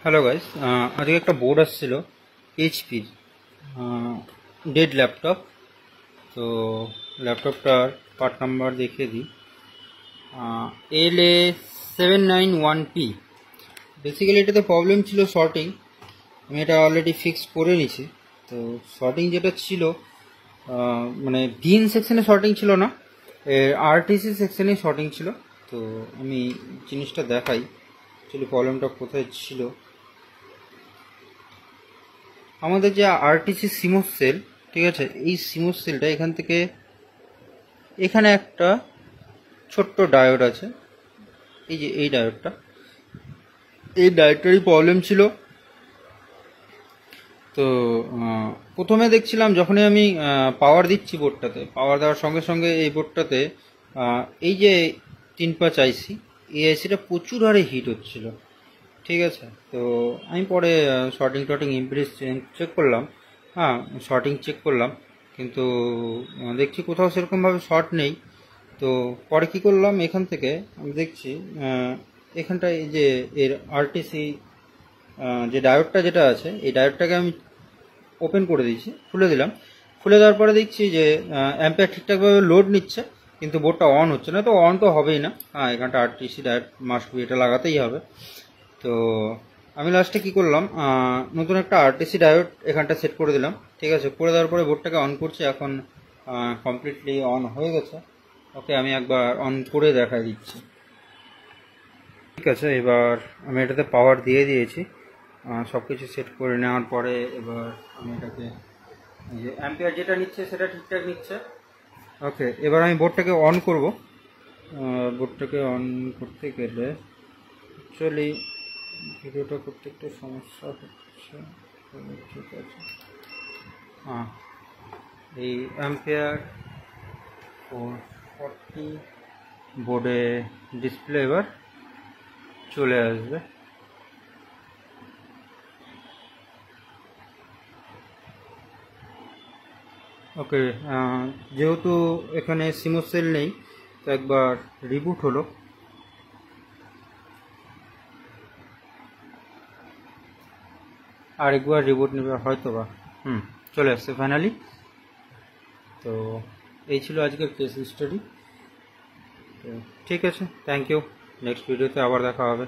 Hello guys, আজকে একটা board আসছিল এইচপির ডেড ল্যাপটপ। তো ল্যাপটপটার পার্ট নাম্বার দেখিয়ে দিই, LA791P। বেসিক্যালি এটাতে প্রবলেম ছিল শর্টিং। আমি এটা অলরেডি ফিক্স করে নিয়েছি। তো শর্টিং যেটা ছিল, মানে ভিন সেকশনে শর্টিং ছিল না, আরটিসি সেকশনে শর্টিং ছিল। তো আমি জিনিসটা দেখাই অ্যাকচুয়ালি প্রবলেমটা কোথায় ছিল। আমাদের যে আরটিসি সিমোস সেল, ঠিক আছে, এই সিমোস সেলটা এখান থেকে এখানে একটা ছোট্ট ডায়োড আছে, এই যে এই ডায়োডটা, এই ডায়োডটারই প্রবলেম ছিল। তো প্রথমে দেখছিলাম যখনই আমি পাওয়ার দিচ্ছি বোর্ডটাতে, পাওয়ার দেওয়ার সঙ্গে সঙ্গে এই বোর্ডটাতে এই যে 3 পাঁচ আইসি, এই আইসিটা প্রচুর হারে হিট হচ্ছিল। ঠিক আছে, তো আমি পরে শর্টিং টর্টিং ইম্প্রেস চেক করলাম, হ্যাঁ শর্টিং চেক করলাম, কিন্তু দেখছি কোথাও সেরকমভাবে শর্ট নেই। তো পরে কী করলাম, এখান থেকে আমি দেখছি এখানটায় এই যে এর আরটিসি যে ডায়োডটা যেটা আছে, এই ডায়োডটাকে আমি ওপেন করে দিয়েছি, খুলে দিলাম। খুলে দেওয়ার পরে দেখছি যে অ্যাম্পিয়ার ঠিকঠাকভাবে লোড নিচ্ছে, কিন্তু বোর্ডটা অন হচ্ছে না। তো অন তো হবেই না, হ্যাঁ এখানটা আরটিসি ডায়োড মাস্ট বি, এটা লাগাতেই হবে। তো আমি লাস্টে কি করলাম, নতুন একটা আরটিসি ডায়োড এখানটা সেট করে দিলাম। ঠিক আছে, করে দেওয়ার পরে বোর্ডটাকে অন করছি, এখন কমপ্লিটলি অন হয়ে গেছে। ওকে, আমি একবার অন করে দেখাই দিচ্ছি। ঠিক আছে, এবার আমি এটাতে পাওয়ার দিয়ে দিয়েছি। সব কিছু সেট করে নেওয়ার পরে এবার আমি এটাকে, এই যে অ্যাম্পিয়ার যেটা নিচ্ছে সেটা ঠিকঠাক নিচ্ছে। ওকে, এবার আমি বোর্ডটাকে অন করব। বোর্ডটাকে অন করতে গেলে অ্যাকচুয়ালি ভিডিওটা করতে একটু সমস্যা হচ্ছে। ঠিক আছে, হ্যাঁ এই অ্যাম্পিয়ার 440 বোর্ডে ডিসপ্লে এবার চলে আসবে। ওকে, যেহেতু এখানে সিমোস সেল নেই, তো একবার রিবুট হলো। আরেকবার রিবুট নেবে হয়তো বা, চলে আসছে ফাইনালি। তো এই ছিল আজকের কেস স্টাডি। তো ঠিক আছে, থ্যাংক ইউ। নেক্সট ভিডিওতে আবার দেখা হবে।